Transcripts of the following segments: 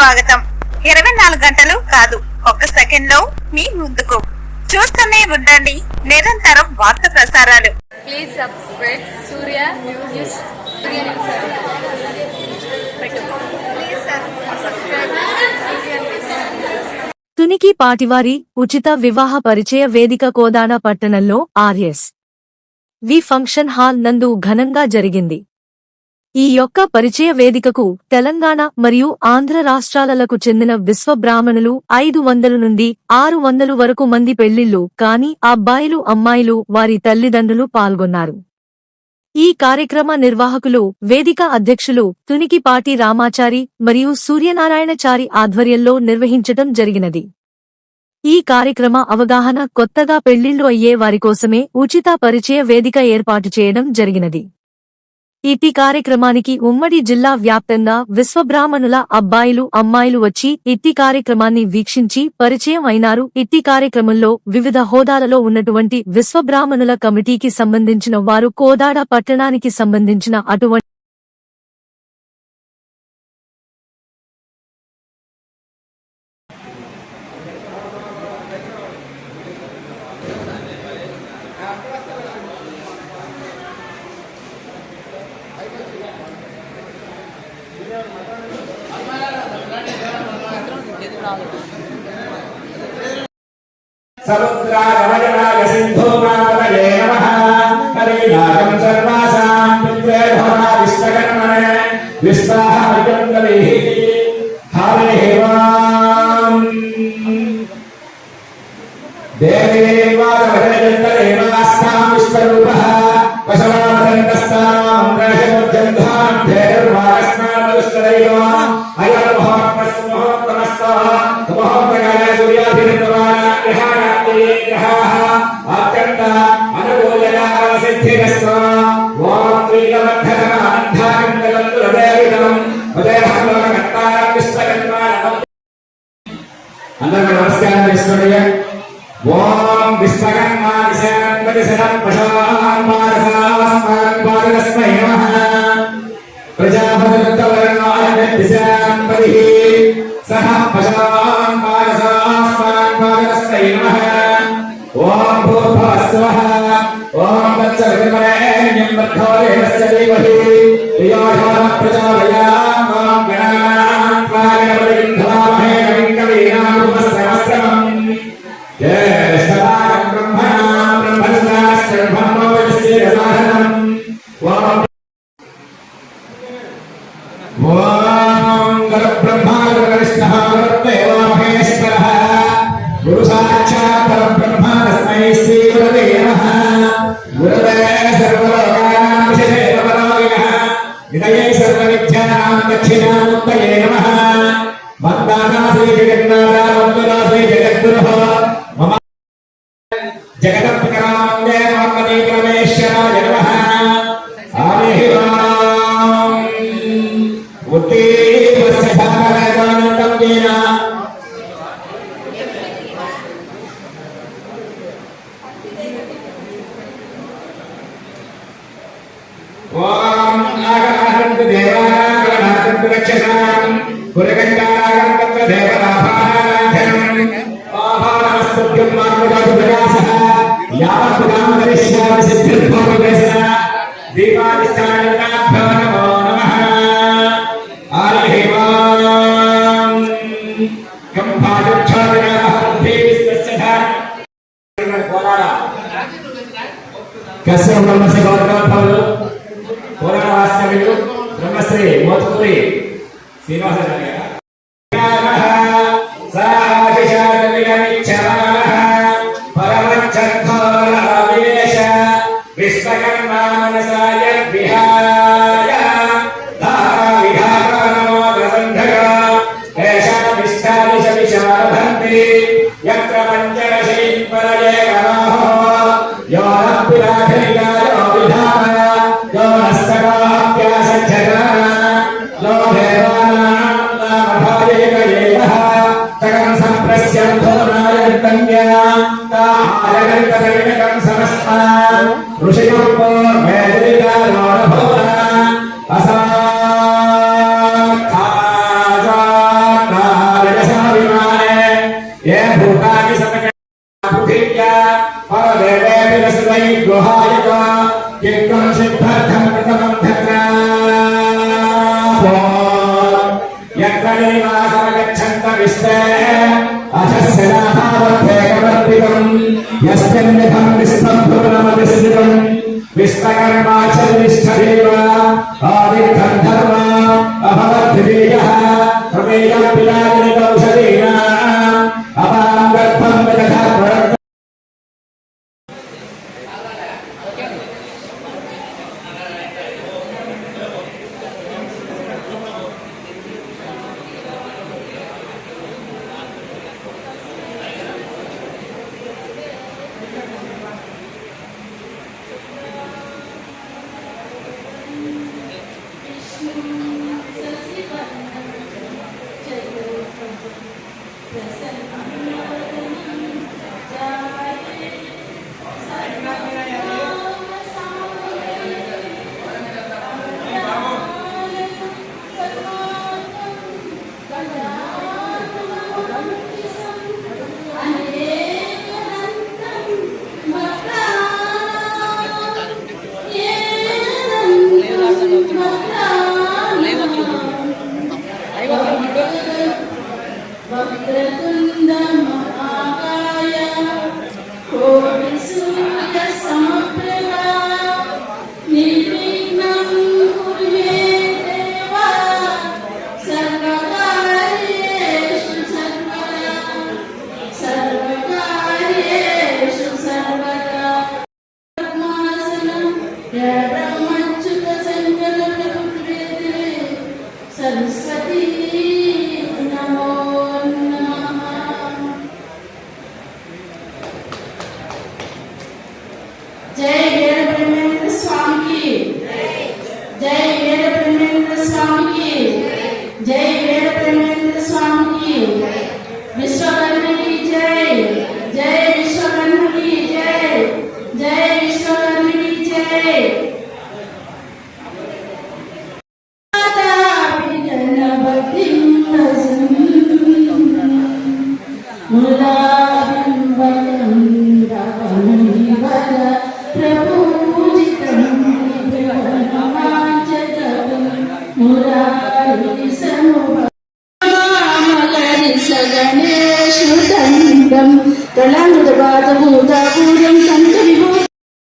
స్వాగతం. 24 గంటలు కాదు, ఒక్క సెకండ్ లో మీ ముందుకు. చూస్తూనే ఉండండి నిరంతరం వార్త ప్రసారాలు. Please subscribe Surya news. తునికి పాటివారి ఉచిత వివాహ పరిచయ వేదిక కోదాడ పట్టణంలో ఆర్ఎస్ వి ఫంక్షన్ హాల్ నందు ఘనంగా జరిగింది. ఈ యొక్క పరిచయ వేదికకు తెలంగాణ మరియు ఆంధ్ర రాష్ట్రాలకు చెందిన విశ్వబ్రాహ్మణులు 500 నుండి 600 వరకు మంది పెళ్లిళ్లు కాని అబ్బాయిలు అమ్మాయిలు వారి తల్లిదండ్రులు పాల్గొన్నారు. ఈ కార్యక్రమ నిర్వాహకులు వేదిక అధ్యక్షులు తునికిపాటి రామాచారి మరియు సూర్యనారాయణచారి ఆధ్వర్యంలో నిర్వహించటం జరిగినది. ఈ కార్యక్రమ అవగాహన కొత్తగా పెళ్లిళ్లు అయ్యే వారికోసమే ఉచిత పరిచయ వేదిక ఏర్పాటు చేయడం జరిగినది. ఇటీ కార్యక్రమానికి ఉమ్మడి జిల్లా వ్యాప్తంగా విశ్వబ్రాహ్మణుల అబ్బాయిలు అమ్మాయిలు వచ్చి ఇట్టి కార్యక్రమాన్ని వీక్షించి పరిచయం అయినారు. ఇట్టి కార్యక్రమంలో వివిధ హోదాలలో ఉన్నటువంటి విశ్వబ్రాహ్మణుల కమిటీకి సంబంధించిన వారు, కోదాడ పట్టణానికి సంబంధించిన అటువంటి समुद्रागमजनाय सिन्धूमापतये नमः हरिनागं सर्वासां पितृभवा विश्वकर्मणे विस्वाहायं कविः हरिः वां देवीवादवजयन्तरेवास्तां विश्वरूपः पशवादन्तस्तां रक्षमुज्जन्धां धेर्वास्मादुष्टदैवा अयर्महोत्तमस्तः महोत्तकाले सूर्याभिरुद्रवा అందరికీ నమస్కారం చేసుకోండి. ఓం విశ్వకర్మాదిశాన్పతిశతపశాన్మానసాస్మై నమః ప్రజాపతిర్దవరణాదిశాన్పతిః సహ పశాన్మానసాస్మై నమః. ఓం భూర్భువస్సువః ఓం తత్సవితుర్వరేణ్యం భర్గో దేవస్య ధీమహి ధియో యో నః ప్రచోదయాత్. ఓం గణానాత్వా గణపతిం ధవామహే కవిం కవీనాం ఉపస్రవస్రవం జ్యేష్ఠరాజం బ్రహ్మణాం బ్రహ్మణస్పతిం బ్రహ్మణోపనిషద్సాధనం. ఓం గురుబ్రహ్మా గురుర్విష్ణుః గురుర్దేవో మహేశ్వరः గురు సాక్షాత్ పరబ్రహ్మ తస్మై శ్రీ గురవే నమః. గురవే సర్వలోకానాం విషయే పరమోగినః నిధయే సర్వవిద్యానాం దక్షిణామూర్తయే నమః. వందనా శ్రీ జగన్నాథ వందనా శ్రీ జగద్గురుః మమ జగదపితరాందే పార్వతీ పరమేశ్వరాయ నమః. హరి ఓం ఉత్తీర్వస్య భాగవతానందం వేన ఓం నాగరాజంతు దేవానాగరాజంతు రక్షసాం పురగంగారాజంతు దేవతాభారాధనం ఆభారమస్తుభ్యం మార్గదాతు ప్రయాసః యావత్పురాం కరిష్యామి సిద్ధిర్భవతిదశ దీపాదిష్టానందాభ్యో నమో నమః. హరి ఓం కంభాజక్షాదినాః దేవిస్తస్య కోలాడ కశ్యప బ్రహ్మశ్రీ గౌరవాలు పురాణవాస్యములు బ్రహ్మశ్రీ మోత్కూరి శ్రీనివాసాచార్య విశ్వకర్మా మనసాయ విహాయ యత్ర పంచరశీం పరయే గమాహో యో నః విధాన యో నస్తకాప్యాసజ్జనా లో దేవానాం నామభాయేకయేవః తగం సంప్రస్యంధోనాయ విత్తన్యా తాహారగంతదవినకం సమస్తా ఋషియో మేదికారోణభోరా అసాఖాజానా చిత్తం సిద్ధార్థం ప్రథమం ధత్రా యత్రదేవాసమగచ్చంత విస్తే అశస్యనాభావత్యేకవర్తికం యస్మిన్నిధం విస్తంభునమతిస్థితం విశ్వకర్మాచరిష్టదేవ ఆదిర్థం ధర్మ అభవద్ధిరేయః ప్రమేయం పిలాని కౌశలేన అపాం గర్భం విదధా ప్రవర్త వక్రతుండ మహాకాయ కోటి సూర్య సమప్రభ నిర్విఘ్నం కురు మే దేవా సర్వకార్యేషు సర్వదా సర్వకార్యేషు సర్వదా పద్మాసనం బ్రహ్మచ్యుత సంకల్ప ప్రకృతి సరస్వతి నమో जय वीर ब्रह्मेंद्र स्वामी की जय वीर ब्रह्मेंद्र स्वामी की जय वीर ब्रह्मेंद्र स्वामी की विश्वकर्मा की जय जय विश्वकर्मा की जय जय विश्वकर्मा की जय కళాంగుడూతం కంకరిభూ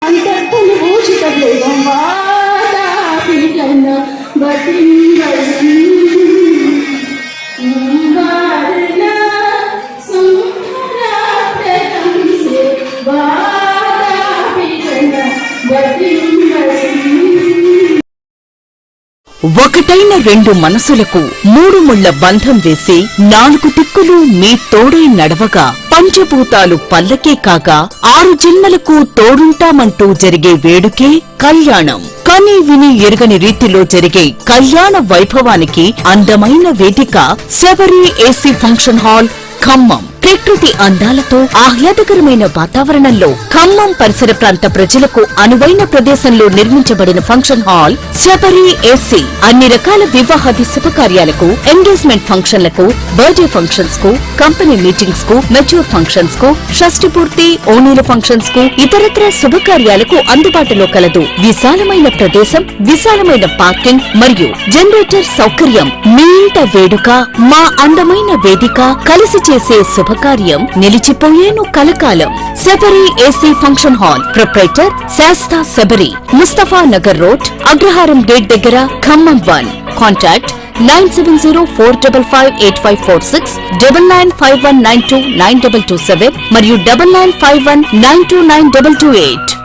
అంతఃపుభూషిత దేవం వాదాపికన్న బతింగజం వారణ సంహరాప్రతం సే వాదాపికన్న బతింగజం ఒకటైన రెండు మనసులకు మూడు ముళ్ల బంధం వేసి నాలుగు దిక్కులు మీ తోడై నడవగా పంచభూతాలు పల్లకే కాగా 6 జన్మలకు తోడుంటామంటూ జరిగే వేడుకే కళ్యాణం. కని విని ఎరుగని రీతిలో జరిగే కళ్యాణ వైభవానికి అందమైన వేదిక Shabari AC function hall Khammam. ప్రకృతి అందాలతో ఆహ్లాదకరమైన వాతావరణంలో ఖమ్మం పరిసర ప్రాంత ప్రజలకు అనువైన ప్రదేశంలో నిర్మించబడిన ఫంక్షన్ హాల్ శబరి ఏసీ. అన్ని రకాల వివాహాది శుభకార్యాలకు, ఎంగేజ్మెంట్ ఫంక్షన్లకు, బర్త్డే ఫంక్షన్స్ కు, కంపెనీ మీటింగ్స్ కు, మెచ్యూర్ ఫంక్షన్స్ కు, షష్ఠి పూర్తి, ఓణీల ఫంక్షన్స్ కు, ఇతరత్ర శుభకార్యాలకు అందుబాటులో కలదు. విశాలమైన ప్రదేశం, విశాలమైన పార్కింగ్ మరియు జనరేటర్ సౌకర్యం. మీ ఇంట వేడుక, మా అందమైన వేదిక కలిసి చేసే శుభకార్యం నిలిచిపోయేను కలకాలం. Sabari AC function hall proprietor Sastha Sabari, Mustafa Nagar road, Agraharam gate దగ్గర, ఖమ్మం 1. కాంటాక్ట్ 9704558546, 9951929227 మరియు 9951929228.